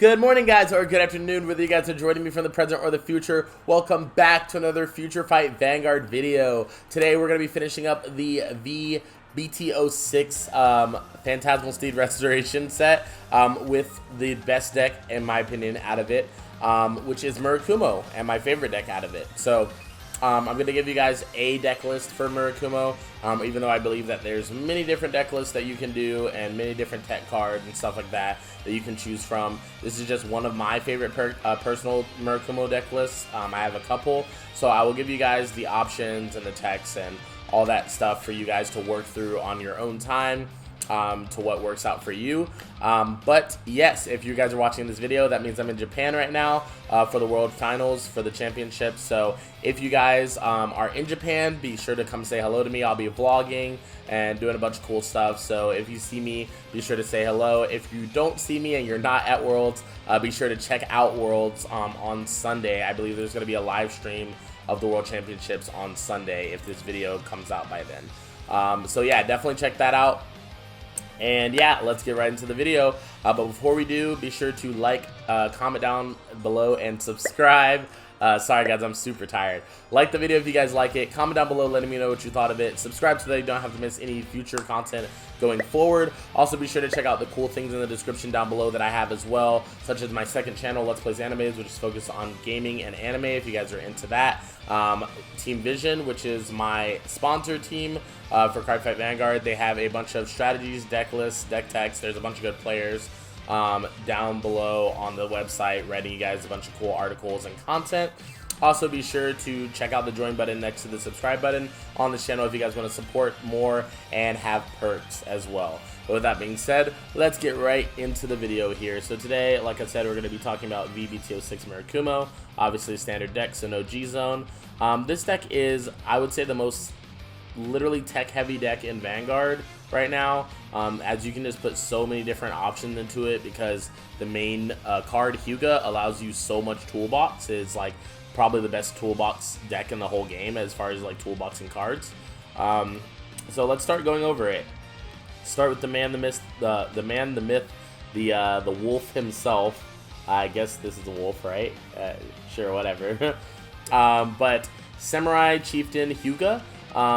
Good morning, guys, or good afternoon, whether you guys are joining me from the present or the future. Welcome back to another FutureFight Vanguard video. Today, we're going to be finishing up the V-BT06 Phantasmal Steed Restoration set with the best deck, in my opinion, out of it, which is Murakumo, and my favorite deck out of it. So, I'm going to give you guys a deck list for Murakumo, even though I believe that there's many different deck lists that you can do and many different tech cards and stuff like that you can choose from. This is just one of my favorite personal Murakumo deck lists. I have a couple, so I will give you guys the options and the techs and all that stuff for you guys to work through on your own time. To what works out for you. But yes, if you guys are watching this video, that means I'm in Japan right now for the World Finals for the championship. So if you guys are in Japan, be sure to come say hello to me. I'll be vlogging and doing a bunch of cool stuff. So if you see me, be sure to say hello. If you don't see me and you're not at Worlds, be sure to check out Worlds on Sunday. I believe there's going to be a live stream of the World Championships on Sunday if this video comes out by then. So yeah, definitely check that out. And yeah, let's get right into the video. But before we do, be sure to like, comment down below, and subscribe. Sorry guys, I'm super tired. Like the video if you guys like it. Comment down below letting me know what you thought of it. Subscribe so that you don't have to miss any future content going forward. Also be sure to check out the cool things in the description down below that I have as well, such as my second channel, Let's Plays Animes, which is focused on gaming and anime if you guys are into that. Team Vision, which is my sponsor team for Cardfight Vanguard. They have a bunch of strategies, deck lists, deck techs. There's a bunch of good players down below on the website, writing you guys a bunch of cool articles and content. Also be sure to check out the join button next to the subscribe button on this channel if you guys want to support more and have perks as well. But with that being said, let's get right into the video here. So today, like I said, we're going to be talking about V-BT06 Murakumo, obviously standard deck, so no G-Zone. This deck is, I would say, the most literally tech-heavy deck in Vanguard right now, as you can just put so many different options into it because the main card, HYU-GA, allows you so much toolbox. It's like probably the best toolbox deck in the whole game as far as like toolboxing cards. So let's start going over it. Start with the man, the myth, the wolf himself. I guess this is a wolf, right? Sure, whatever. But Samurai Chieftain HYU-GA.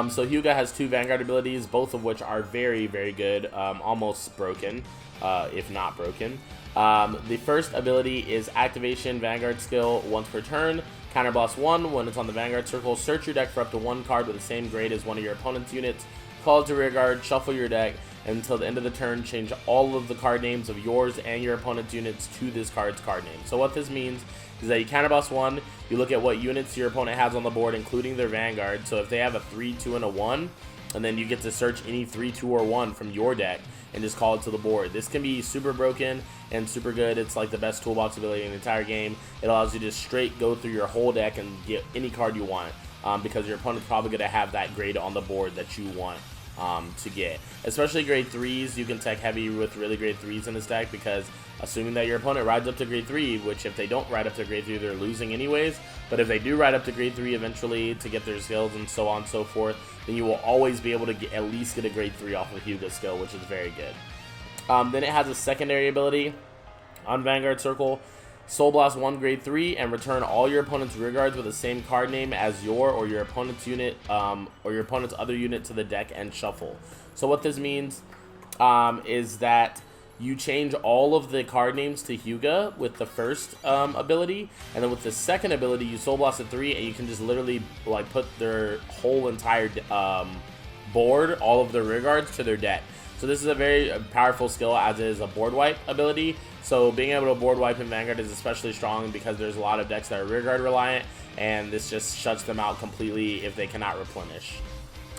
So HYU-GA has two Vanguard abilities, both of which are very, very good, almost broken, if not broken. The first ability is Activation Vanguard skill once per turn. Counterblast 1, when it's on the Vanguard circle, search your deck for up to one card with the same grade as one of your opponent's units. Call it to rear guard, shuffle your deck, and until the end of the turn, change all of the card names of yours and your opponent's units to this card's card name. So what this means is that you counterblast 1, you look at what units your opponent has on the board, including their Vanguard. So if they have a 3, 2, and a 1, and then you get to search any 3, 2, or 1 from your deck and just call it to the board. This can be super broken and super good. It's like the best toolbox ability in the entire game. It allows you to straight go through your whole deck and get any card you want, because your opponent's probably going to have that grade on the board that you want to get. Especially grade 3s, you can tech heavy with really grade 3s in this deck, because assuming that your opponent rides up to grade 3, which if they don't ride up to grade 3, they're losing anyways, but if they do ride up to grade 3 eventually to get their skills and so on and so forth, then you will always be able to at least get a grade 3 off of HYU-GA skill, which is very good. Then it has a secondary ability on Vanguard Circle. Soul Blast 1 grade 3 and return all your opponent's rear guards with the same card name as your or your opponent's unit, or your opponent's other unit to the deck and shuffle. So what this means is that you change all of the card names to HYU-GA with the first ability, and then with the second ability you Soul Blast a 3 and you can just literally like put their whole entire board, all of their rear guards, to their deck. So this is a very powerful skill, as is a board wipe ability. So being able to board wipe in Vanguard is especially strong because there's a lot of decks that are rear guard reliant, and this just shuts them out completely if they cannot replenish.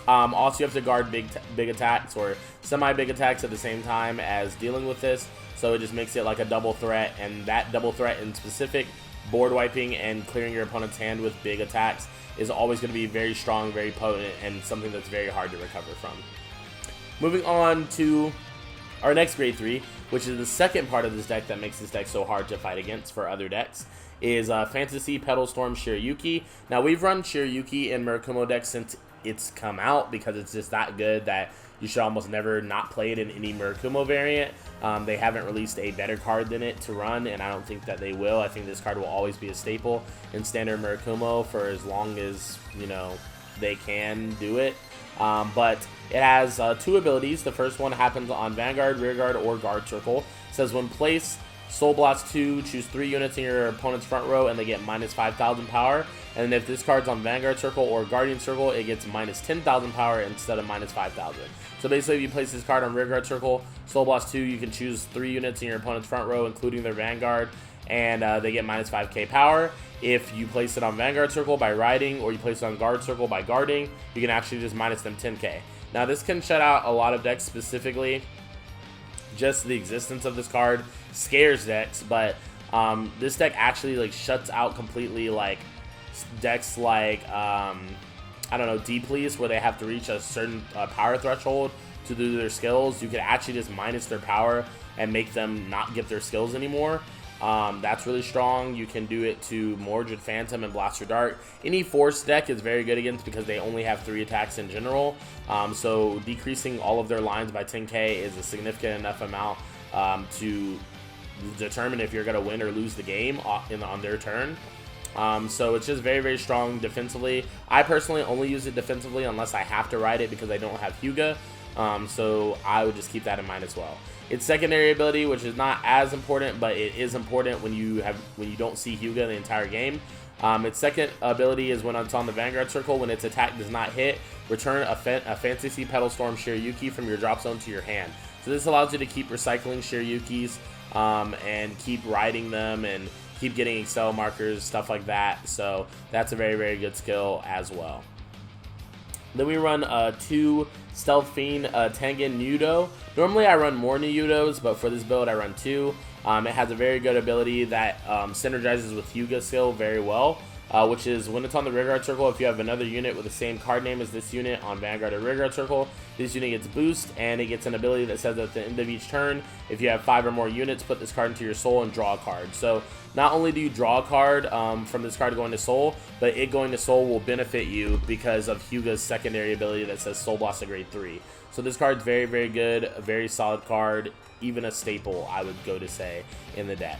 Also, you have to guard big attacks or semi-big attacks at the same time as dealing with this, so it just makes it like a double threat, and that double threat in specific, board wiping and clearing your opponent's hand with big attacks, is always going to be very strong, very potent, and something that's very hard to recover from. Moving on to our next grade 3, which is the second part of this deck that makes this deck so hard to fight against for other decks, is Fantasy Petal Storm Shirayuki. Now, we've run Shirayuki in Murakumo decks since it's come out, because it's just that good that you should almost never not play it in any Murakumo variant. They haven't released a better card than it to run, and I don't think that they will. I think this card will always be a staple in standard Murakumo for as long as, you know, they can do it. But it has 2 abilities. The first one happens on Vanguard, Rearguard, or Guard Circle. It says when placed, Soul Blast 2, choose 3 units in your opponent's front row, and they get minus 5,000 power. And if this card's on Vanguard Circle or Guardian Circle, it gets minus 10,000 power instead of minus 5,000. So basically, if you place this card on Rearguard Circle, Soul Blast 2, you can choose 3 units in your opponent's front row, including their Vanguard, and they get minus 5k power. If you place it on Vanguard Circle by riding, or you place it on Guard Circle by guarding, you can actually just minus them 10k. Now, this can shut out a lot of decks. Specifically, just the existence of this card scares decks, but this deck actually like shuts out completely like decks like I don't know, Deeplease, where they have to reach a certain power threshold to do their skills. You could actually just minus their power and make them not get their skills anymore. That's really strong. You can do it to Mordred Phantom and Blaster Dart. Any Force deck is very good against, because they only have 3 attacks in general. So decreasing all of their lines by 10k is a significant enough amount to determine if you're going to win or lose the game on their turn. So it's just very, very strong defensively. I personally only use it defensively unless I have to ride it because I don't have HYU-GA. So I would just keep that in mind as well. Its secondary ability, which is not as important, but it is important when you don't see HYU-GA the entire game. Its second ability is when it's on the Vanguard Circle. When its attack does not hit, return a Fantasy Petal Storm Shiryuki from your drop zone to your hand. So this allows you to keep recycling Shiryukis and keep riding them and keep getting Excel markers, stuff like that. So that's a very, very good skill as well. Then we run 2 Stealth Fiend Tengen Nudo. Normally I run more Nudos, but for this build I run 2. It has a very good ability that synergizes with HYU-GA skill very well, which is when it's on the Rearguard Circle, if you have another unit with the same card name as this unit on Vanguard or Rearguard Circle, this unit gets boost, and it gets an ability that says at the end of each turn, if you have 5 or more units, put this card into your soul and draw a card. So not only do you draw a card from this card going to soul, but it going to soul will benefit you because of HYU-GA's secondary ability that says Soul Blast at grade 3. So this card's very, very good, a very solid card, even a staple, I would go to say, in the deck.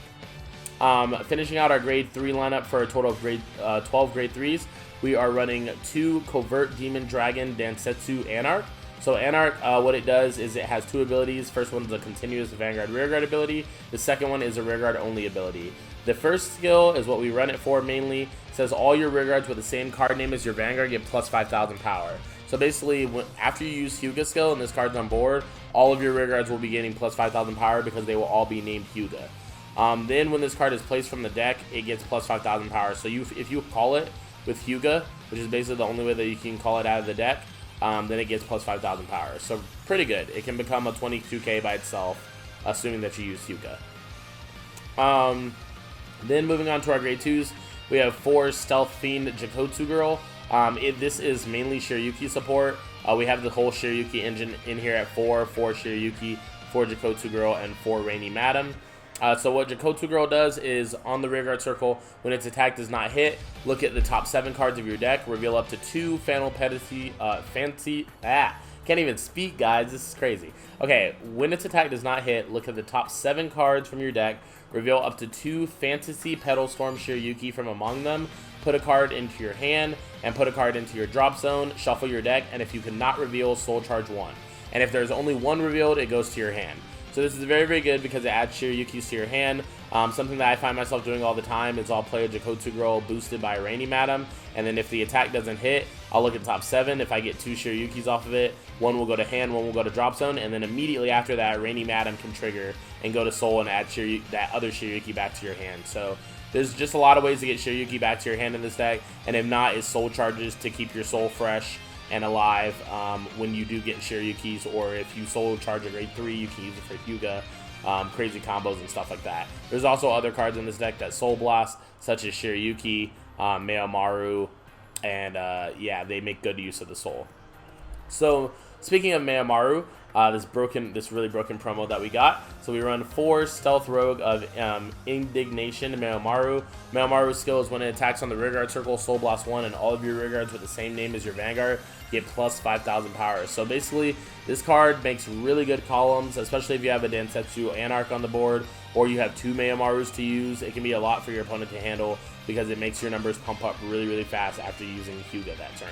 Finishing out our grade 3 lineup for a total of 12 grade 3s, we are running 2 Covert Demon Dragon Densetsu Anarch. So Anarch, what it does is it has 2 abilities. First one is a continuous Vanguard Rearguard ability. The second one is a Rearguard only ability. The first skill is what we run it for mainly. It says all your Rearguards with the same card name as your Vanguard get plus 5,000 power. So basically, after you use HYU-GA skill and this card's on board, all of your Rearguards will be getting plus 5,000 power because they will all be named HYU-GA. Then when this card is placed from the deck, it gets plus 5,000 power. So if you call it with HYU-GA, which is basically the only way that you can call it out of the deck, then it gets plus 5,000 power. So pretty good. It can become a 22k by itself, assuming that you use HYU-GA. Then moving on to our grade 2s, we have 4 Stealth Fiend Jakotsu Girl. This is mainly Shiryuki support. We have the whole Shiryuki engine in here at 4 Shiryuki, 4 Jakotsu Girl, and 4 Rainy Madam. So what Jakotsu Girl does is on the Rearguard Circle, when its attack does not hit, look at the top 7 cards of your deck, reveal up to 2 can't even speak, guys, this is crazy. Okay, when its attack does not hit, look at the top 7 cards from your deck, reveal up to 2 Fantasy Petal Storm Shiryuki from among them, put a card into your hand, and put a card into your drop zone, shuffle your deck, and if you cannot reveal, Soul Charge 1. And if there's only 1 revealed, it goes to your hand. So this is very, very good because it adds Shiryukis to your hand. Something that I find myself doing all the time is I'll play a Jakotsu Girl boosted by a Rainy Madam, and then if the attack doesn't hit, I'll look at the top 7. If I get 2 Shiryukis off of it, 1 will go to hand, 1 will go to drop zone, and then immediately after that, Rainy Madam can trigger and go to soul and add that other Shiryuki back to your hand. So there's just a lot of ways to get Shiryuki back to your hand in this deck, and if not, is soul charges to keep your soul fresh and alive when you do get Shiryukis, or if you soul charge a grade 3, you can use it for HYU-GA, crazy combos and stuff like that. There's also other cards in this deck that soul blast, such as Shiryuki, Meomaru, and yeah, they make good use of the soul. So speaking of Meomaru, this really broken promo that we got. So we run 4 Stealth Rogue of Indignation Meomaru. Meomaru's skill is when it attacks on the rearguard circle, Soul Blast 1, and all of your rearguards with the same name as your Vanguard get plus 5,000 power. So basically, this card makes really good columns, especially if you have a Densetsu Anarch on the board, or you have 2 Meomarus to use. It can be a lot for your opponent to handle because it makes your numbers pump up really fast after using HYU-GA that turn.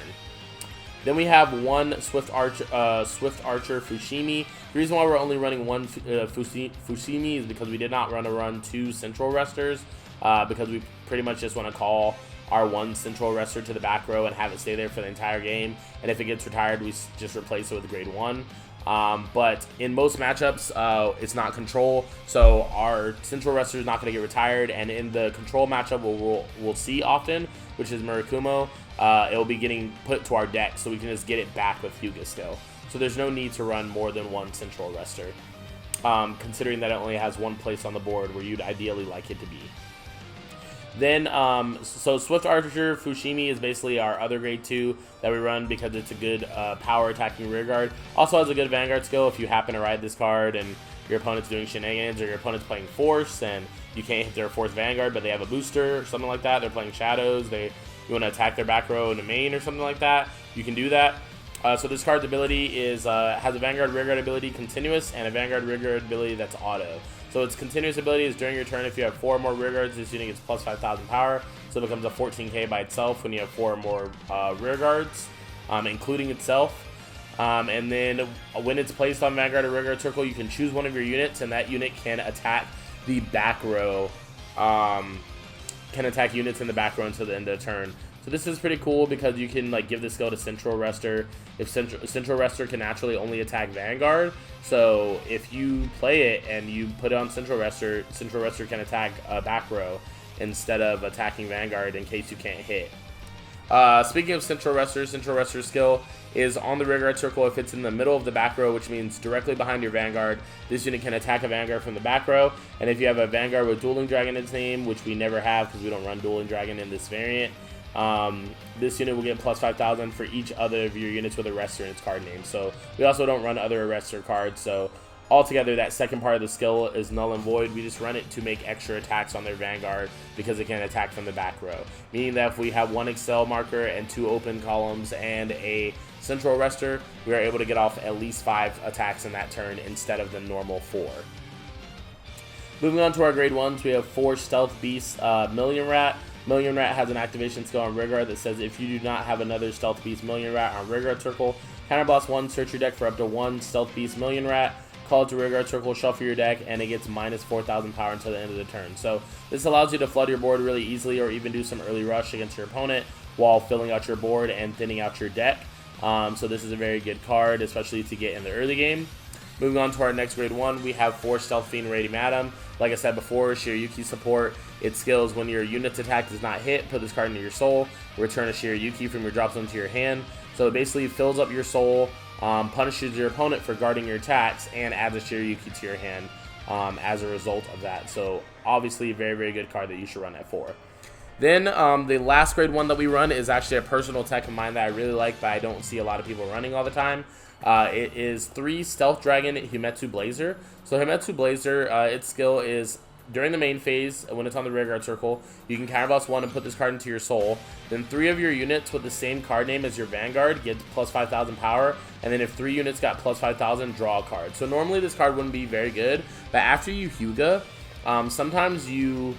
Then we have 1 Swift Archer Fushimi. The reason why we're only running 1 Fushimi is because we did not run 2 Central Resters, because we pretty much just want to call our 1 Central Rester to the back row and have it stay there for the entire game. And if it gets retired, we just replace it with grade 1. But in most matchups, it's not control, so our Central Rester is not going to get retired. And in the control matchup, we'll see often, which is Murakumo, it will be getting put to our deck, so we can just get it back with HYU-GA still. So there's no need to run more than 1 Central Rester, considering that it only has 1 place on the board where you'd ideally like it to be. Then, so Swift Archer Fushimi is basically our other grade 2 that we run because it's a good power attacking rearguard. Also has a good Vanguard skill if you happen to ride this card and your opponent's doing shenanigans, or your opponent's playing Force and you can't hit their Force Vanguard, but they have a booster or something like that. They're playing Shadows. You want to attack their back row in the main or something like that. You can do that. So this card's ability is has a Vanguard rearguard ability continuous and a Vanguard rearguard ability that's auto. So its continuous ability is during your turn, if you have 4 or more rearguards, this unit gets plus 5,000 power. So it becomes a 14k by itself when you have 4 or more rearguards, including itself. And then when it's placed on Vanguard or rearguard circle, you can choose one of your units, and that unit can attack the back row. Can attack units in the back row until the end of the turn. So this is pretty cool because you can give this skill to Central Rester. If Central Rester can naturally only attack Vanguard, so if you play it and you put it on Central Rester can attack back row instead of attacking Vanguard in case you can't hit. Speaking of Central Rester's skill is on the rearguard circle if it's in the middle of the back row, which means directly behind your Vanguard. This unit can attack a Vanguard from the back row, and if you have a Vanguard with Dueling Dragon in its name, which we never have because we don't run Dueling Dragon in this variant, this unit will get plus 5,000 for each other of your units with a Arrestor in its card name. So we also don't run other Arrestor cards, so altogether that second part of the skill is null and void. We just run it to make extra attacks on their Vanguard because it can attack from the back row, meaning that if we have 1 Accel marker and 2 open columns and a Central Arrestor, we are able to get off at least 5 attacks in that turn instead of the normal 4. Moving on to our grade 1s, we have 4 Stealth Beast Million Rat. Million Rat has an activation skill on rearguard that says if you do not have another Stealth Beast Million Rat on rearguard circle, counterblast 1, search your deck for up to 1 Stealth Beast Million Rat, call it to rearguard circle, shuffle your deck, and it gets minus 4,000 power until the end of the turn. So this allows you to flood your board really easily, or even do some early rush against your opponent while filling out your board and thinning out your deck. So this is a very good card, especially to get in the early game. Moving on to our next grade 1, we have 4 Stealth Fiend Radium Atom. Like I said before, Shiryuki support. Its skills: when your unit's attack does not hit, put this card into your soul, return a Shiryuki from your drop zone to your hand. So it basically fills up your soul, punishes your opponent for guarding your attacks, and adds a Shiryuki to your hand as a result of that. So obviously a very good card that you should run at 4. Then the last grade 1 that we run is actually a personal tech of mine that I really like, but I don't see a lot of people running all the time. It is 3 Stealth Dragon Himetsu Blazer. So Himetsu Blazer, its skill is during the main phase, when it's on the rearguard circle, you can counterblast 1 and put this card into your soul. Then 3 of your units with the same card name as your Vanguard get plus 5,000 power. And then if 3 units got plus 5,000, draw a card. So normally this card wouldn't be very good, but after you HYU-GA, sometimes you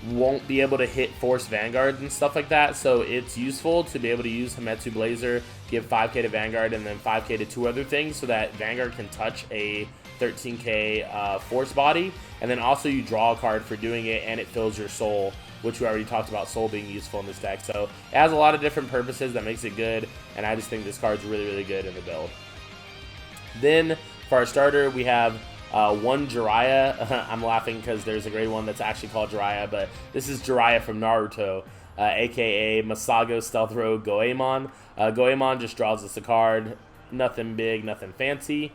won't be able to hit Force Vanguards and stuff like that, so it's useful to be able to use Himetsu Blazer, give 5k to Vanguard and then 5k to 2 other things so that Vanguard can touch a 13k Force body, and then also you draw a card for doing it and it fills your soul, which we already talked about soul being useful in this deck. So it has a lot of different purposes that makes it good, and I just think this card's really good in the build. Then for our starter, we have 1 Jiraiya. I'm laughing because there's a grade 1 that's actually called Jiraiya, but this is Jiraiya from Naruto, aka Masago Stealth Rogue Goemon. Goemon just draws us a card, nothing big, nothing fancy.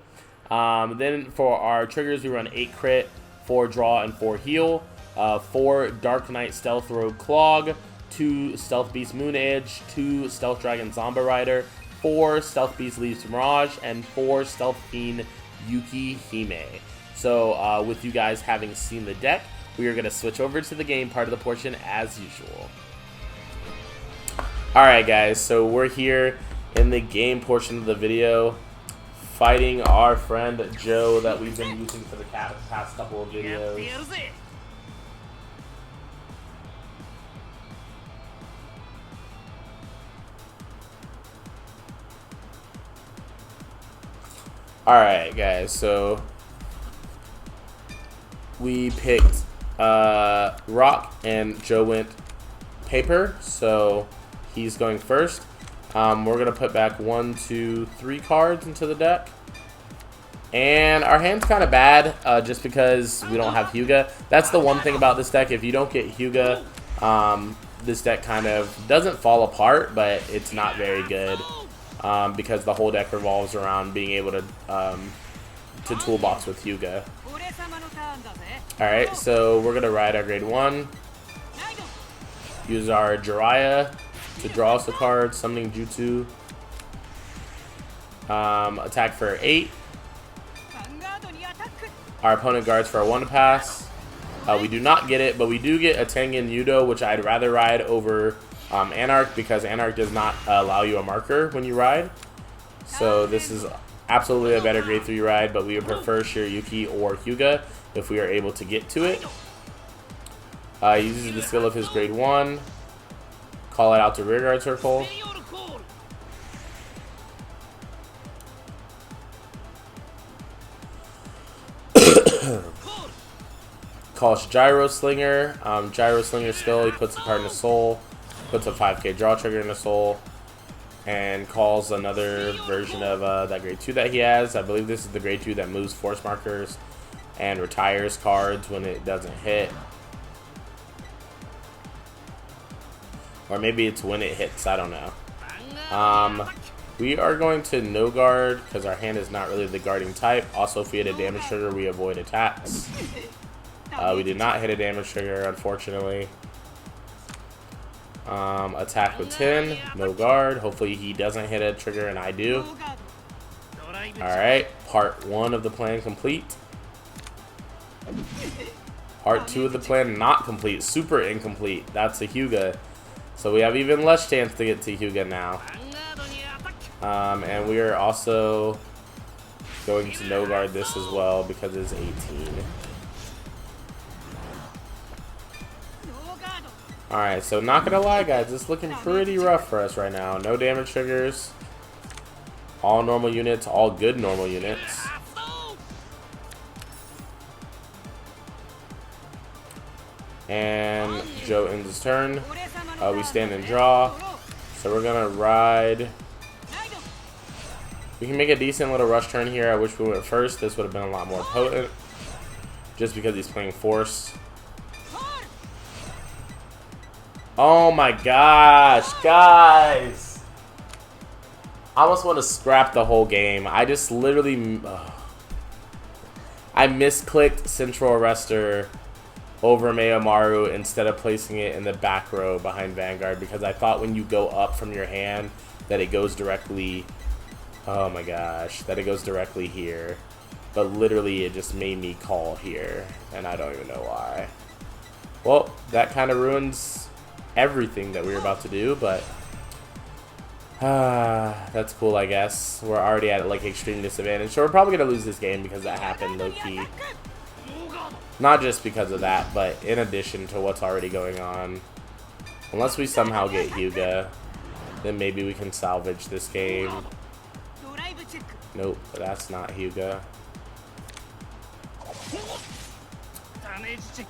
Then for our triggers, we run 8 crit, 4 draw, and 4 heal, 4 Dark Knight Stealth Rogue Clog, 2 Stealth Beast Moon Edge, 2 Stealth Dragon Zomba Rider, 4 Stealth Beast Leaves Mirage, and 4 Stealth Fiend Yuki Hime. So with you guys having seen the deck, we are going to switch over to the game part of the portion as usual. Alright guys, so we're here in the game portion of the video, fighting our friend Joe that we've been using for the past couple of videos. Alright guys, so we picked rock and Joe went paper, so he's going first. We're going to put back 1, 2, 3 cards into the deck. And our hand's kind of bad just because we don't have HYU-GA. That's the one thing about this deck. If you don't get HYU-GA, this deck kind of doesn't fall apart, but it's not very good because the whole deck revolves around being able to toolbox with HYU-GA. Alright, so we're going to ride our grade 1. Use our Jiraiya to draw us a card, summoning Jutsu. Attack for 8. Our opponent guards for a 1 pass. We do not get it, but we do get a Tengen Yudo, which I'd rather ride over Anarch because Anarch does not allow you a marker when you ride. So this is absolutely a better grade 3 ride, but we would prefer Shiryuki or HYU-GA if we are able to get to it. He uses the skill of his grade 1. Call it out to rearguard circle. Calls Gyro Slinger. Gyro Slinger skill, he puts a card in a soul, puts a 5k draw trigger in a soul, and calls another version of that grade 2 that he has. I believe this is the grade 2 that moves force markers and retires cards when it doesn't hit. Or maybe it's when it hits, I don't know. We are going to no guard because our hand is not really the guarding type. Also, if we hit a damage trigger, we avoid attacks. We did not hit a damage trigger, unfortunately. Attack with 10, no guard. Hopefully he doesn't hit a trigger and I do. Alright, part 1 of the plan complete. Part 2 of the plan not complete, super incomplete. That's a HYU-GA. So we have even less chance to get to HYU-GA now. And we are also going to no guard this as well because it's 18. Alright, so not gonna lie guys, it's looking pretty rough for us right now. No damage triggers. All normal units, all good normal units. And Joe ends his turn. We stand and draw. So we're gonna ride. We can make a decent little rush turn here. I wish we went first. This would have been a lot more potent. Just because he's playing force. Oh my gosh, guys. I almost want to scrap the whole game. I just literally... I misclicked Central Arrestor over Mayomaru instead of placing it in the back row behind Vanguard because I thought when you go up from your hand that it goes directly... Oh my gosh, that it goes directly here. But literally it just made me call here, and I don't even know why. Well, that kind of ruins everything that we were about to do, but that's cool, I guess. We're already at like extreme disadvantage, so we're probably gonna lose this game because that happened low-key. Not just because of that, but in addition to what's already going on. Unless we somehow get HYU-GA, then maybe we can salvage this game. Nope, that's not HYU-GA.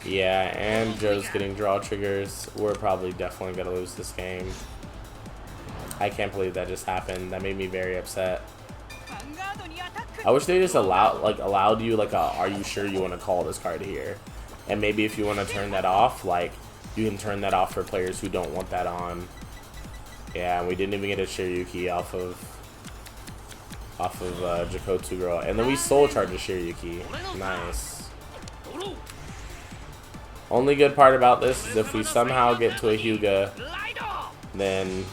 Yeah, and Joe's getting draw triggers. We're probably definitely gonna lose this game. I can't believe that just happened. That made me very upset. I wish they just allowed you like a, are you sure you want to call this card here? And maybe if you want to turn that off, like you can turn that off for players who don't want that on. Yeah, we didn't even get a Shiryuki off of Jakotsu Girl, and then we soul charge a Shiryuki. Nice. Only good part about this is if we somehow get to a HYU-GA, then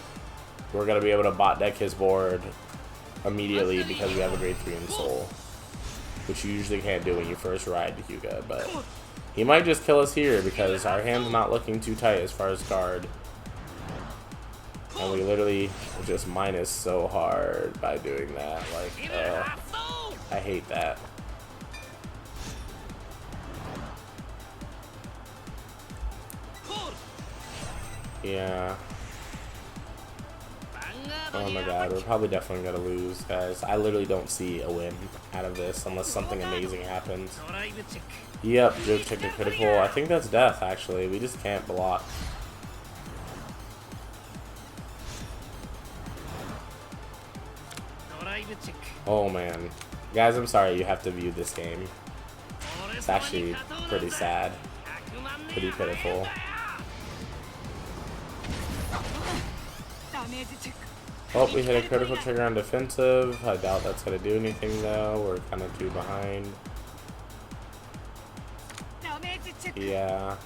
we're going to be able to bot deck his board immediately because we have a grade 3 in Soul, which you usually can't do when you first ride Hyuga, but he might just kill us here because our hand's not looking too tight as far as guard. And we literally just minus so hard by doing that. Like, I hate that. Yeah. Oh my god, we're probably definitely gonna lose, guys. I literally don't see a win out of this unless something amazing happens. Yep, just took a critical. I think that's death, actually. We just can't block. Oh man. Guys, I'm sorry you have to view this game. It's actually pretty sad. Pretty pitiful. Oh, we hit a critical trigger on defensive. I doubt that's going to do anything though. We're kind of too behind. Yeah.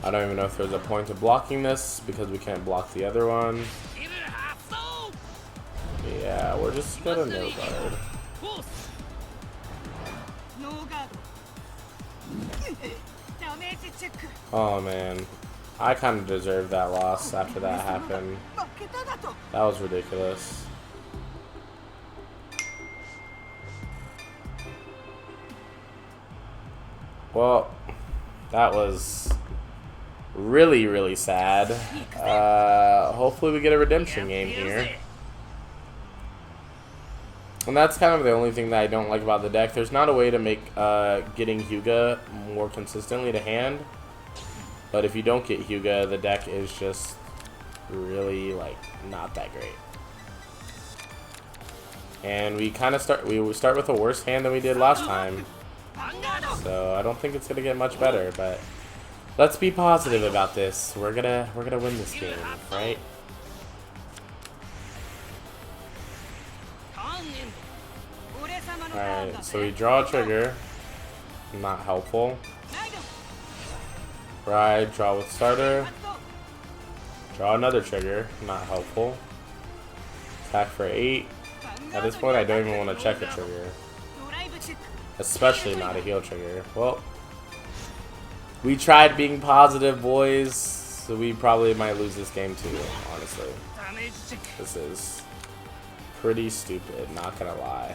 I don't even know if there's a point to blocking this because we can't block the other one. Yeah, we're just gonna no guard. Oh man, I kind of deserved that loss after that happened. That was ridiculous. Well, that was really, really sad. Hopefully we get a redemption game here. And that's kind of the only thing that I don't like about the deck. There's not a way to make getting Hyuga more consistently to hand. But if you don't get Hyuga, the deck is just really, like, not that great. And we kind of start with a worse hand than we did last time. So I don't think it's gonna get much better, but let's be positive about this. We're gonna win this game, right? Alright, so we draw a trigger. Not helpful. Ride, draw with starter. Draw another trigger. Not helpful. Attack for 8. At this point, I don't even want to check a trigger. Especially not a heal trigger. Well, we tried being positive, boys. So we probably might lose this game too, honestly. This is pretty stupid, not gonna lie.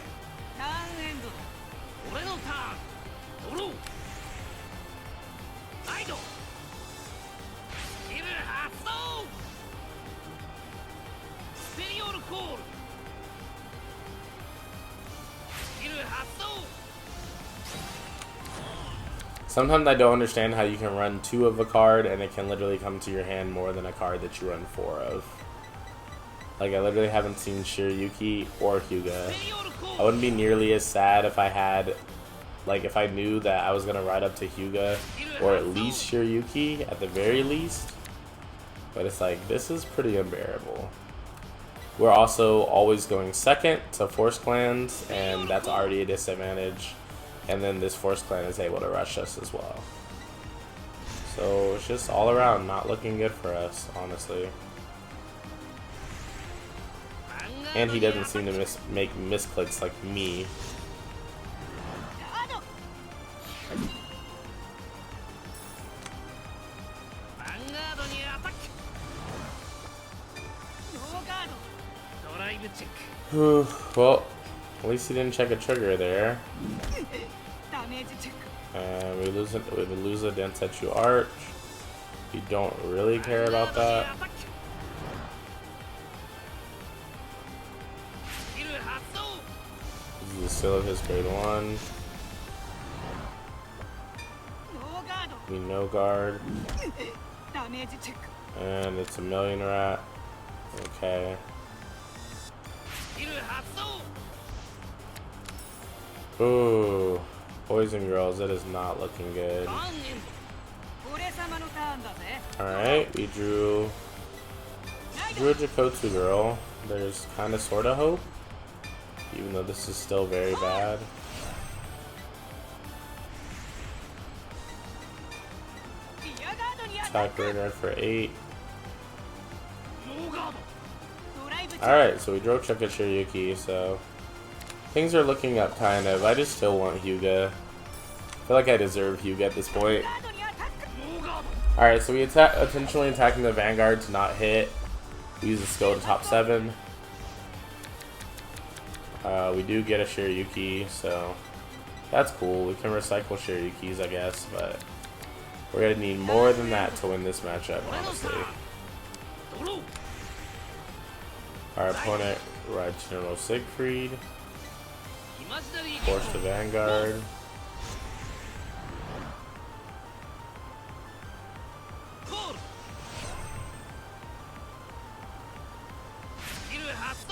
Sometimes I don't understand how you can run 2 of a card and it can literally come to your hand more than a card that you run 4 of. Like, I literally haven't seen Shiryuki or Hyuga. I wouldn't be nearly as sad if I had, like, if I knew that I was going to ride up to Hyuga or at least Shiryuki at the very least. But it's like, this is pretty unbearable. We're also always going second to Force Clans, and that's already a disadvantage. And then this Force Clan is able to rush us as well. So it's just all around not looking good for us, honestly. And he doesn't seem to make misclicks like me. Well, at least he didn't check a trigger there. And we lose a Densetsu Arch. We don't really care about that. This is still of his grade 1. We no guard. And it's a million rat. Okay. Ooh. Boys and girls, that is not looking good. Alright, we drew a Jakotsu girl. There's kind of sort of hope, even though this is still very bad. Attack Vanguard for 8. Alright, so we drove check at Shiryuki, so things are looking up kind of. I just still want HYU-GA. I feel like I deserve HYU-GA at this point. Alright, so we intentionally attacking the Vanguard to not hit. We use the skill to top 7. We do get a Shiryuki, so that's cool. We can recycle Shiryukis, I guess, but we're going to need more than that to win this matchup, honestly. Our opponent rides General Siegfried. Force the Vanguard.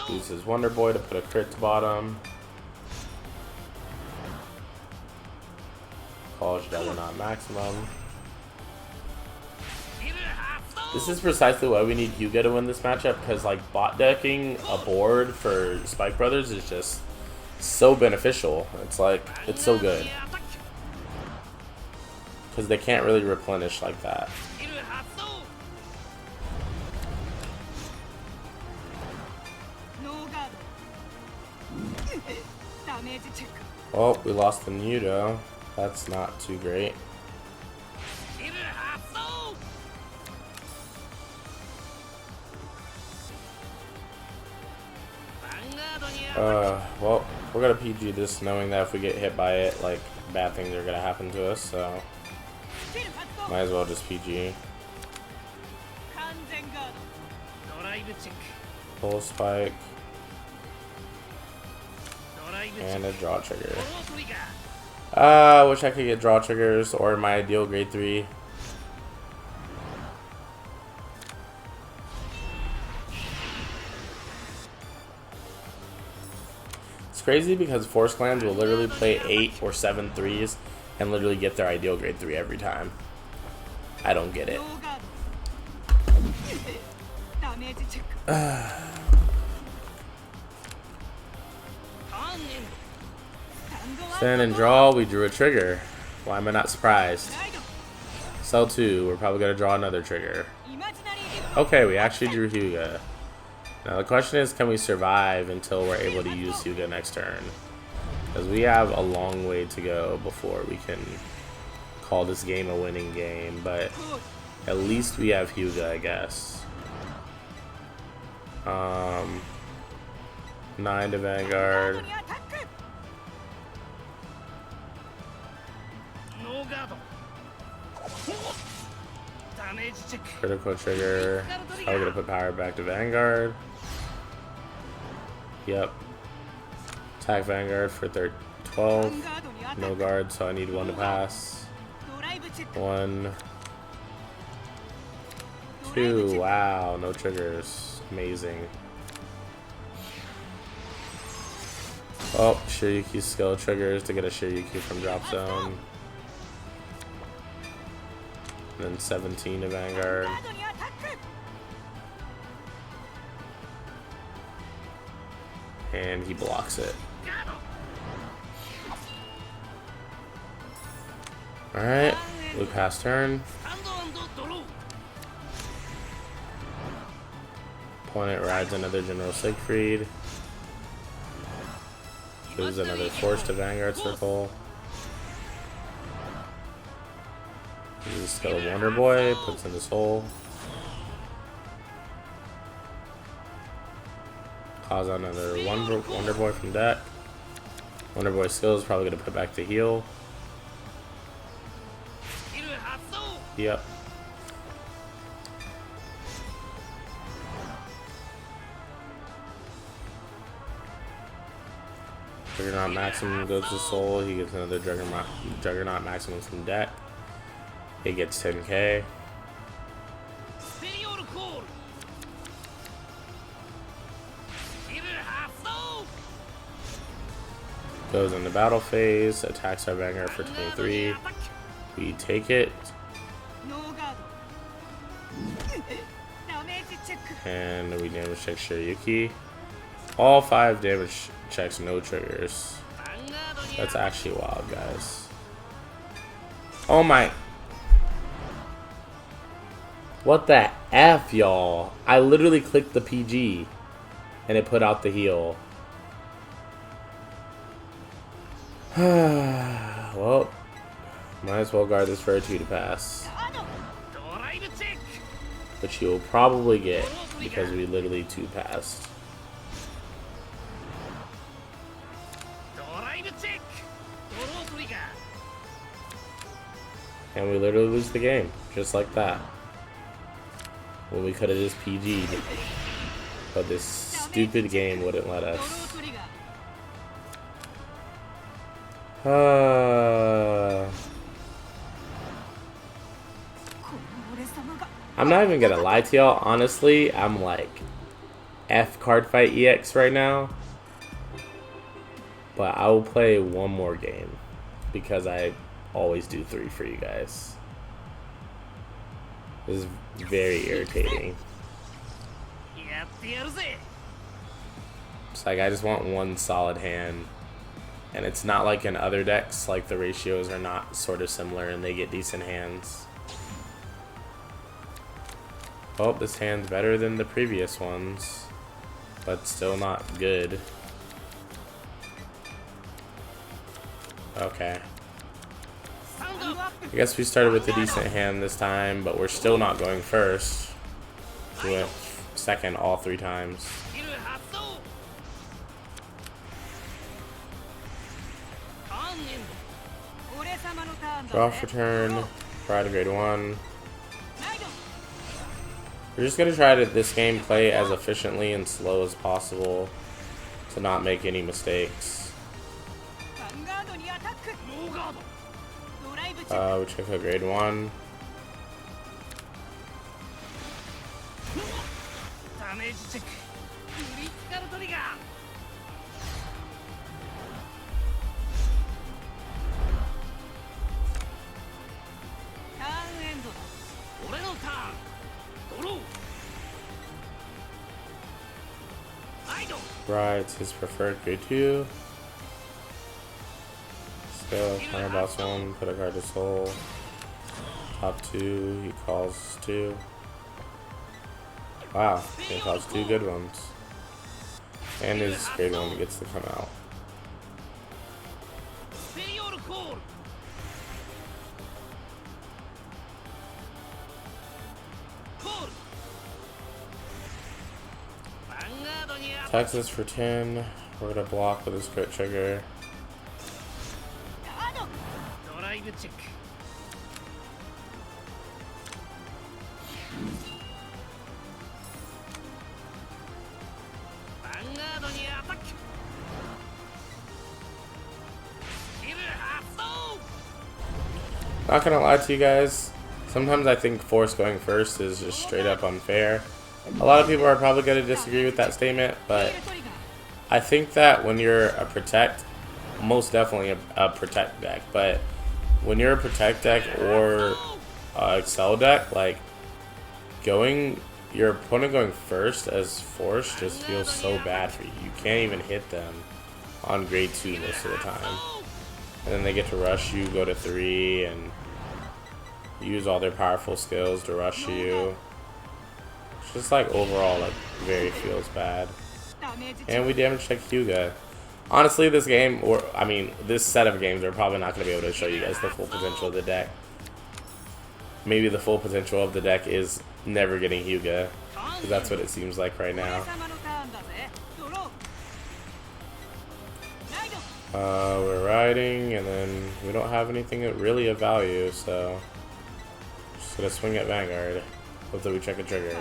Uses Wonder Boy to put a crit to bottom. Calls Juggernaut maximum. This is precisely why we need HYU-GA to win this matchup, because like bot decking a board for Spike Brothers is just so beneficial. It's like, it's so good. Because they can't really replenish like that. Well, we lost the Nudo. That's not too great. Well, we're gonna PG this knowing that if we get hit by it, like, bad things are gonna happen to us, so might as well just PG. Pull spike. And a draw trigger. Wish I could get draw triggers or my ideal grade 3. It's crazy because Force Clans will literally play 8 or 7 3s and literally get their ideal grade 3 every time. I don't get it. Stand and draw, we drew a trigger. Why am I not surprised? Cell 2, we're probably going to draw another trigger. Okay, we actually drew HYU-GA. Now the question is, can we survive until we're able to use HYU-GA next turn? Because we have a long way to go before we can call this game a winning game, but at least we have HYU-GA, I guess. 9 to Vanguard. Critical trigger. Probably gonna put power back to Vanguard. Yep. Attack Vanguard for 12. No guard, so I need 1 to pass. 1, 2. Wow, no triggers. Amazing. Oh, Shiryuki skill triggers to get a Shiryuki from drop zone. And then 17 to Vanguard. And he blocks it. Alright, we pass turn. Opponent rides another General Siegfried. Gives another Force to Vanguard circle. Uses skill of Wonder Boy, puts in his hole. Calls on another Wonder Boy from deck. Wonder Boy skill is probably going to put back to heal. Yep. Juggernaut maximum goes to soul. He gets another Juggernaut maximum from deck. He gets 10k. Goes into battle phase, attacks our Vanguard for 23. We take it. And we damage check Shiryuki. All 5 damage checks, no triggers. That's actually wild, guys. Oh my. What the F, y'all? I literally clicked the PG and it put out the heal. Well, might as well guard this for a 2 to pass. Which you'll probably get because we literally 2 passed. And we literally lose the game, just like that. When we could have just PG'd. But this stupid game wouldn't let us. I'm not even gonna lie to y'all, honestly, I'm like F Cardfight EX right now. But I will play one more game because I always do 3 for you guys. This is very irritating. It's like I just want one solid hand. And it's not like in other decks, like the ratios are not sort of similar and they get decent hands. Oh, this hand's better than the previous ones, but still not good. Okay. I guess we started with a decent hand this time, but we're still not going first. We went second all 3 times. Draw for turn, try to grade 1. We're just going to try to, this game, play as efficiently and slow as possible to not make any mistakes. We check out grade 1. Right, it's his preferred grade 2. Still, counter boss 1, put a card to soul. Top 2, he calls 2. Wow, he calls 2 good ones. And his grade 1 gets to come out. Attacks us for 10. We're gonna block with his crit trigger. Not gonna lie to you guys, sometimes I think Force going first is just straight up unfair. A lot of people are probably going to disagree with that statement, but I think that when you're a Protect, most definitely a Protect deck, but when you're a Protect deck or Accel deck, like, your opponent going first as Force just feels so bad for you. You can't even hit them on grade 2 most of the time. And then they get to rush you, go to 3, and use all their powerful skills to rush you. It's just like overall, like, very feels bad. And we damage check HYU-GA. Honestly, this game, or I mean, this set of games, are probably not going to be able to show you guys the full potential of the deck. Maybe the full potential of the deck is never getting HYU-GA, because that's what it seems like right now. We're riding, and then we don't have anything really of value, so just gonna swing at Vanguard. Hope that we check a trigger.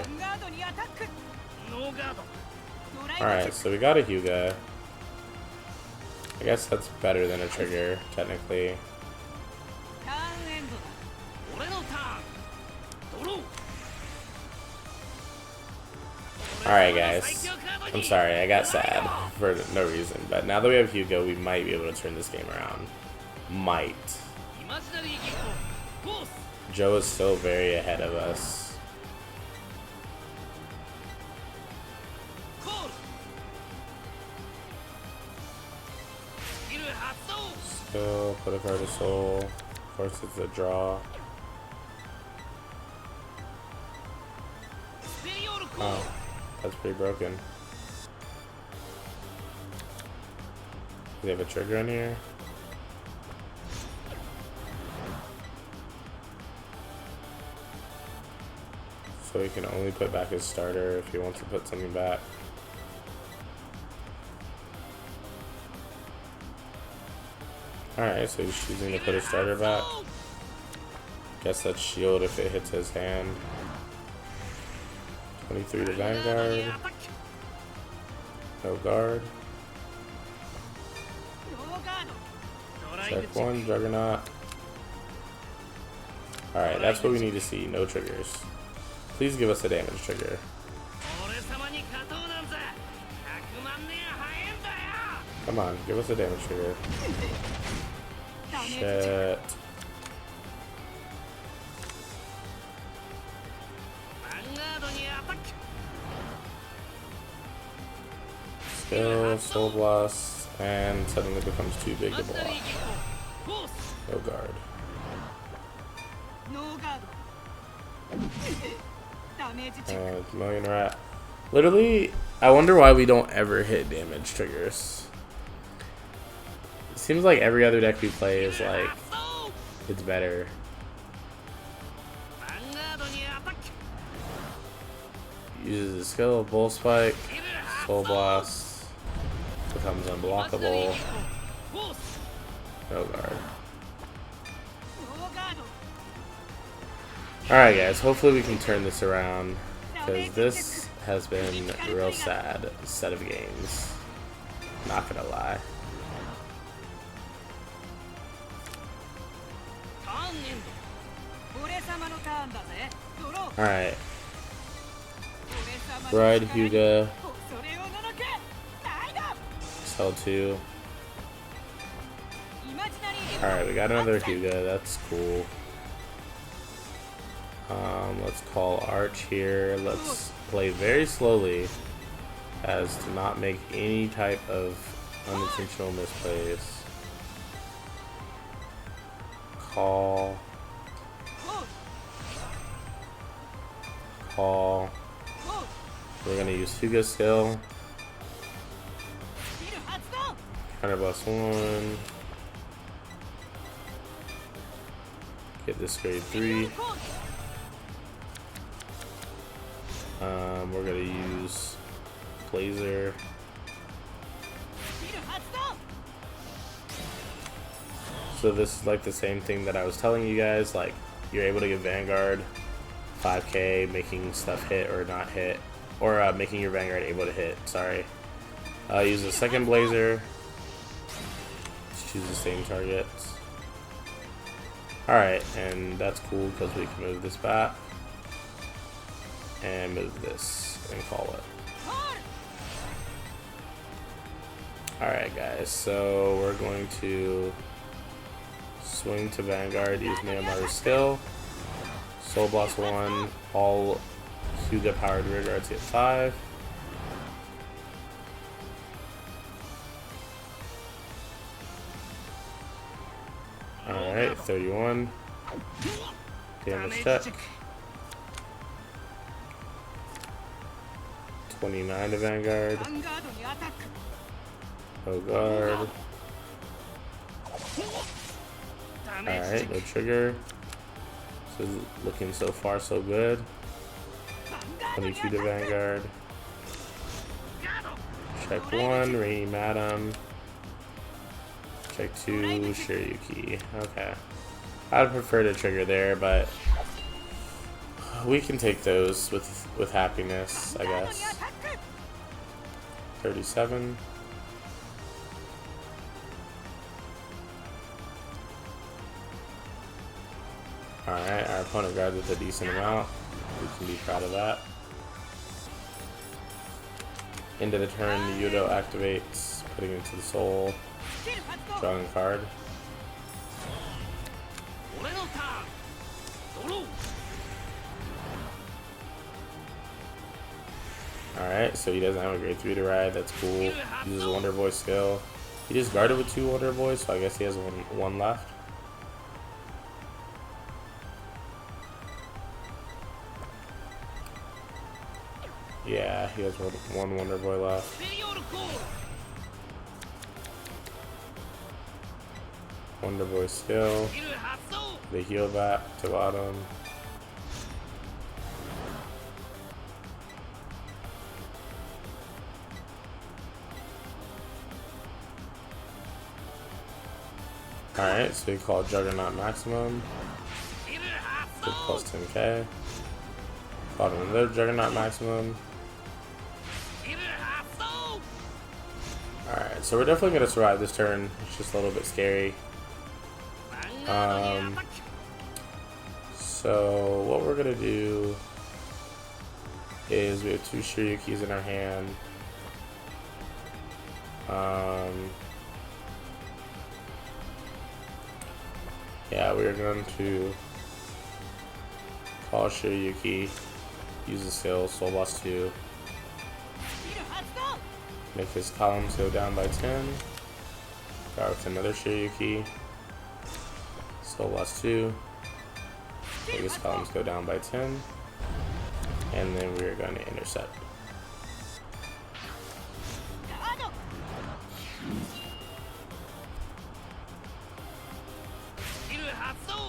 Alright, so we got a HYU-GA. I guess that's better than a trigger, technically. Alright guys, I'm sorry, I got sad for no reason, but now that we have HYU-GA, we might be able to turn this game around. Might. Joe is still very ahead of us. Still, put a card to soul. Of course, it's a draw. Oh, that's pretty broken. Do they have a trigger in here? So he can only put back his starter if he wants to put something back. Alright, so he's choosing to put his starter back. Guess that's shield if it hits his hand. 23 to Vanguard. No guard. Check 1, Juggernaut. Alright, that's what we need to see. No triggers. Please give us a damage trigger. Come on, give us a damage trigger. Shit. Skill, Soul Blast, and suddenly becomes too big to block. No guard. Million Rat. Literally, I wonder why we don't ever hit damage triggers. It seems like every other deck we play is like, it's better. Uses a skill of Bull Spike, Soul Blast, becomes unblockable, no guard. Alright guys, hopefully we can turn this around, because this has been a real sad set of games. Not gonna lie. Alright. Ride HYU-GA. Sell 2. Alright, we got another HYU-GA, that's cool. Let's call Arch here. Let's play very slowly as to not make any type of unintentional misplays. Call. Call. We're gonna use HYU-GA skill. Counter plus 1. Get this grade 3. We're gonna use Blazer. So this is like the same thing that I was telling you guys, like you're able to get Vanguard 5k, making stuff hit or not hit, or making your Vanguard able to hit, sorry. Use a second Blazer. Let's choose the same targets. Alright, and that's cool because we can move this back. And move this and call it. Alright guys, so we're going to swing to Vanguard, use Miyamaru's skill. Soul Blast 1, all HYU-GA powered rear guards get 5. Alright, 31. Damage check. 29 to Vanguard. No guard. Alright, no trigger. This is looking so far so good. 22 to Vanguard. Check 1, Rainy Madam. Check 2, Shiryuki. Okay. I'd prefer to trigger there, but we can take those with happiness, I guess. 37. Alright, our opponent guards with a decent amount. We can be proud of that. End of the turn, Yudo activates, putting it into the soul. Drawing a card. Alright, so he doesn't have a grade 3 to ride, that's cool. Uses a Wonder Boy skill. He just guarded with 2 Wonder Boys, so I guess he has one left. Yeah, he has one Wonder Boy left. Wonder Boy skill. The heal back to bottom. Alright, so we call Juggernaut maximum. With plus 10k. Called another Juggernaut maximum. Alright, so we're definitely going to survive this turn. It's just a little bit scary. So what we're going to do is we have 2 Shiryukis in our hand. Yeah, we are going to call Shiryuki, use the skill, Soul Blast 2, make his columns go down by 10, start with another Shiryuki, Soul Blast 2, make his columns go down by 10, and then we are going to intercept.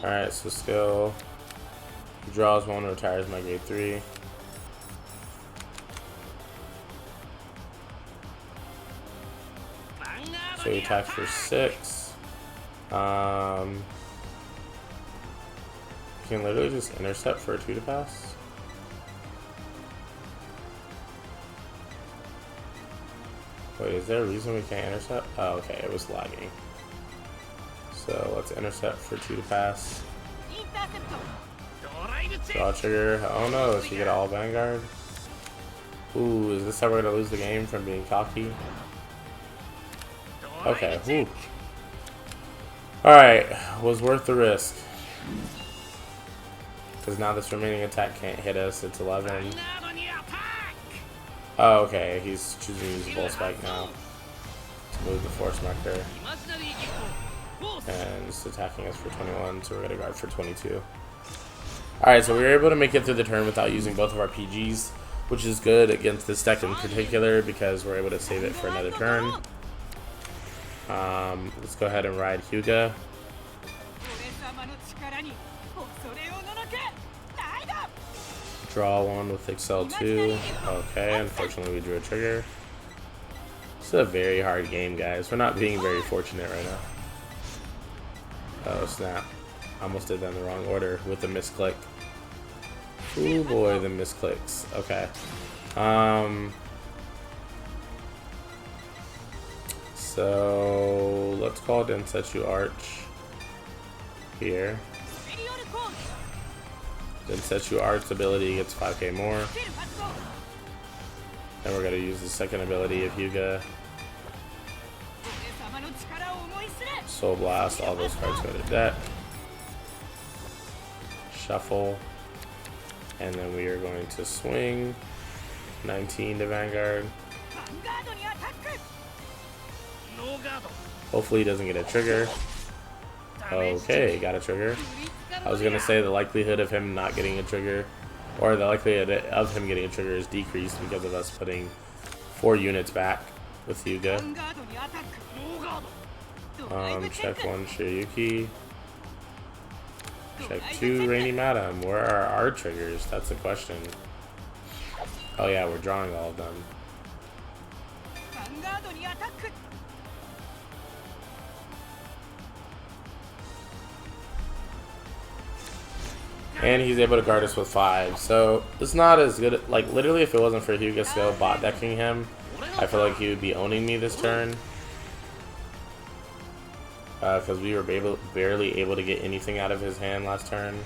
Alright, so skill draws 1, retires my grade 3. So he attacks for 6. You can literally just intercept for a 2 to pass. Wait, is there a reason we can't intercept? Oh, okay, it was lagging. So let's intercept for 2 to pass. Draw trigger. Oh no, so you get all Vanguard. Ooh, is this how we're gonna lose the game from being cocky? Okay, whew. Alright, was worth the risk. Because now this remaining attack can't hit us, it's 11. Oh, okay, he's choosing to use a Bull Spike now to move the Force Marker. And it's attacking us for 21, so we're going to guard for 22. Alright, so we were able to make it through the turn without using both of our PGs, which is good against this deck in particular because we're able to save it for another turn. Let's go ahead and ride HYU-GA. Draw 1 with Accel 2. Okay, unfortunately we drew a trigger. This is a very hard game, guys. We're not being very fortunate right now. Oh snap. Almost did that in the wrong order with the misclick. Ooh boy, the misclicks. Okay. So let's call Densetsu Arch here. Densetsu Arch's ability gets 5k more. And we're gonna use the second ability of HYU-GA. Soul Blast, all those cards go to deck. Shuffle. And then we are going to swing 19 to Vanguard. Hopefully he doesn't get a trigger. Okay, got a trigger. I was gonna say the likelihood of him not getting a trigger, or the likelihood of him getting a trigger is decreased because of us putting 4 units back with HYU-GA. Check 1 Shiryuki. Check 2 Rainy Madam. Where are our triggers? That's the question. Oh yeah, we're drawing all of them. And he's able to guard us with 5. So it's not as good. Like literally, if it wasn't for HYU-GA skill bot decking him, I feel like he would be owning me this turn. Because we were barely able to get anything out of his hand last turn.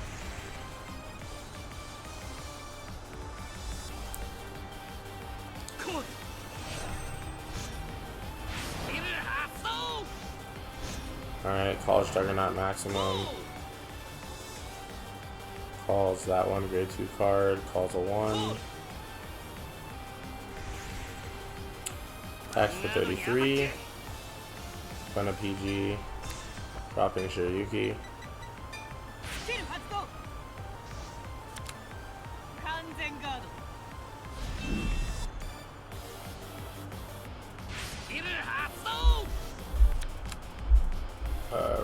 Alright, calls Juggernaut maximum. Calls that one grade 2 card. Calls a 1. Attacks for 33. Run a PG. Dropping Shiryuki.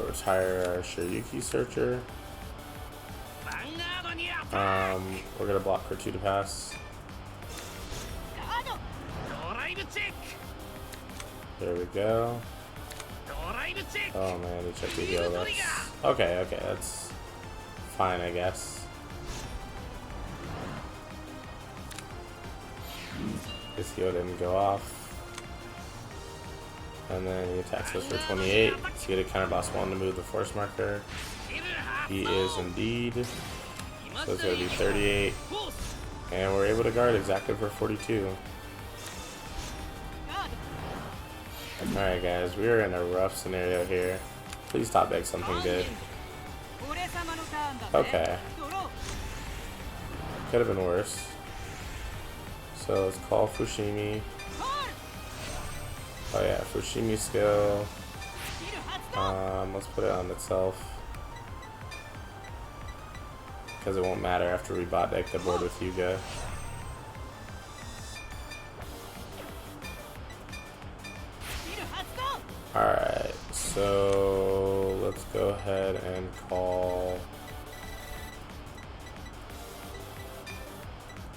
Retire our Shiryuki Searcher. We're gonna block for 2 to pass. There we go. Oh man, he checked the heal. That's okay. Okay, that's fine, I guess. His heal didn't go off. And then he attacks us for 28. Let's get a counterboss 1 to move the force marker. He is indeed. So it's going to be 38. And we're able to guard exactly for 42. Alright guys, we are in a rough scenario here. Please top deck something good. Okay. Could have been worse. So let's call Fushimi. Oh yeah, Fushimi skill. Let's put it on itself. Because it won't matter after we bot deck the board with HYU-GA. Alright, so let's go ahead and call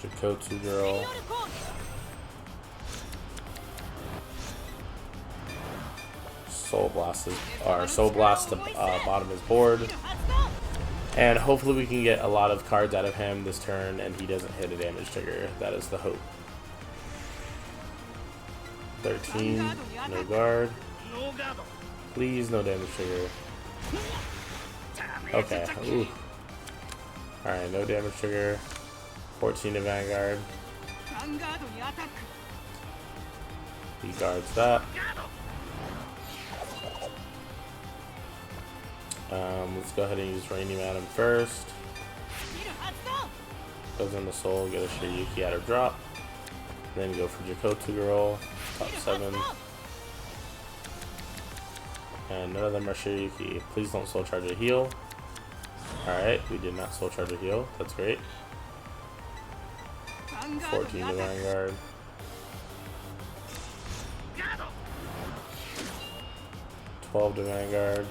Jakotsu Girl. Soul Blast to bottom his board. And hopefully we can get a lot of cards out of him this turn and he doesn't hit a damage trigger. That is the hope. 13, no guard. Please, no damage trigger. Okay. Ooh. Alright, no damage trigger. 14 to Vanguard. He guards that. Let's go ahead and use Rainy Madam first. Goes in the soul, get a Shiryuki out of drop. Then go for Jakotsu Girl, top 7. And none of them are Shiryuki. Please don't soul charge a heal. Alright, we did not soul charge a heal. That's great. 14 to Vanguard. $12 to Vanguard.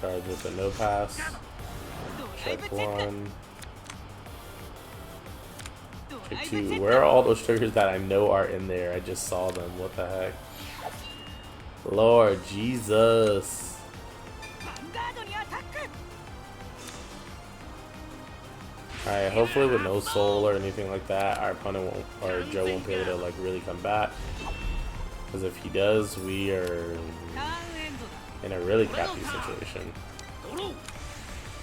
Charge with a no pass. Check 1. Check 2. Where are all those triggers that I know are in there? I just saw them. What the heck? Lord Jesus. Alright, hopefully with no soul or anything like that, our opponent won't, or Joe won't be able to like really come back. Because if he does, we are in a really crappy situation.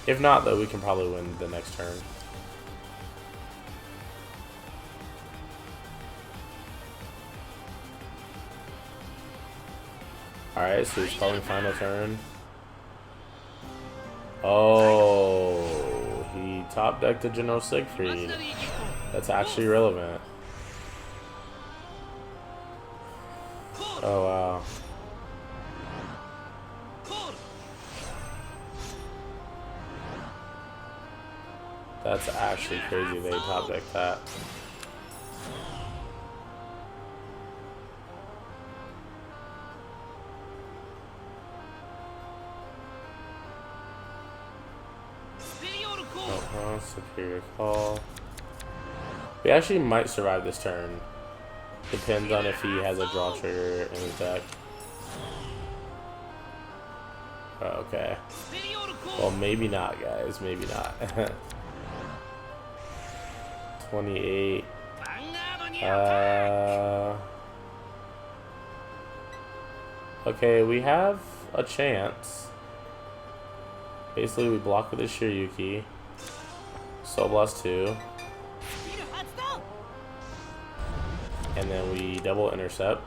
If not, though, we can probably win the next turn. Alright, so he's calling final turn. Oh, he top decked a General Siegfried. That's actually relevant. Oh, wow. That's actually crazy they top decked that. Superior call. We actually might survive this turn. Depends on if he has a draw trigger in his deck. Oh, okay. Well, maybe not, guys. Maybe not. 28. Okay, we have a chance. Basically, we block with the Shiryuki. Soul Blast 2. And then we double intercept.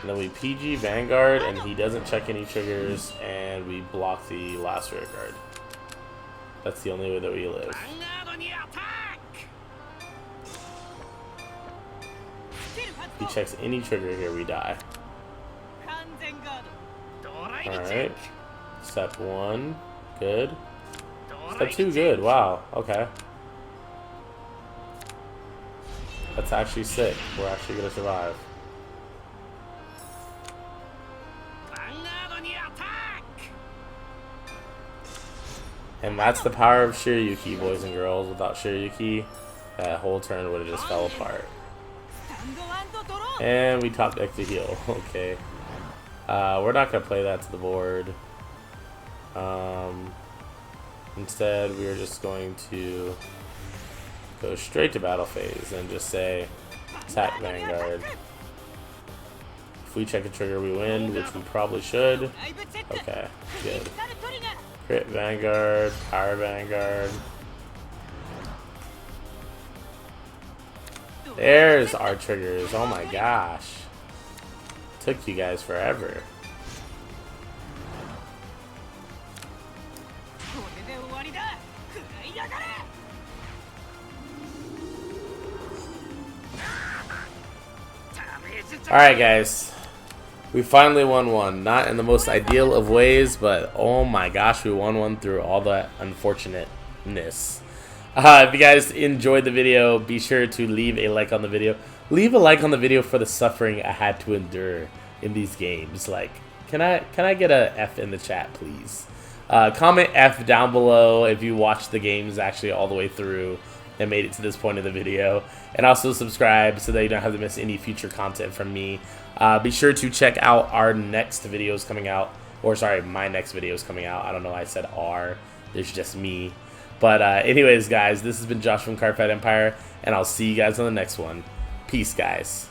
And then we PG Vanguard, and he doesn't check any triggers, and we block the last rear guard. That's the only way that we live. If he checks any trigger here, we die. Alright. Step 1. Good. Step 2, good. Wow. Okay. actually sick. We're actually gonna survive. And that's the power of Shiryuki, boys and girls. Without Shiryuki, that whole turn would have just fell apart. And we top deck to heal. Okay. We're not gonna play that to the board. Instead, we are just going to go straight to battle phase and just say attack Vanguard. If we check a trigger, we win, which we probably should. Okay, good. Crit Vanguard, Power Vanguard. There's our triggers. Oh my gosh. Took you guys forever. Alright guys, we finally won one. Not in the most ideal of ways, but oh my gosh, we won one through all that unfortunateness. If you guys enjoyed the video, be sure to leave a like on the video. Leave a like on the video for the suffering I had to endure in these games. Like, can I get a F in the chat, please? Comment F down below if you watched the games actually all the way through and made it to this point of the video, and also subscribe so that you don't have to miss any future content from me. Be sure to check out our next videos coming out, or sorry, my next videos coming out. I don't know why I said R, there's just me. But anyways guys, this has been Josh from Cardfight Empire, and I'll see you guys on the next one. Peace guys.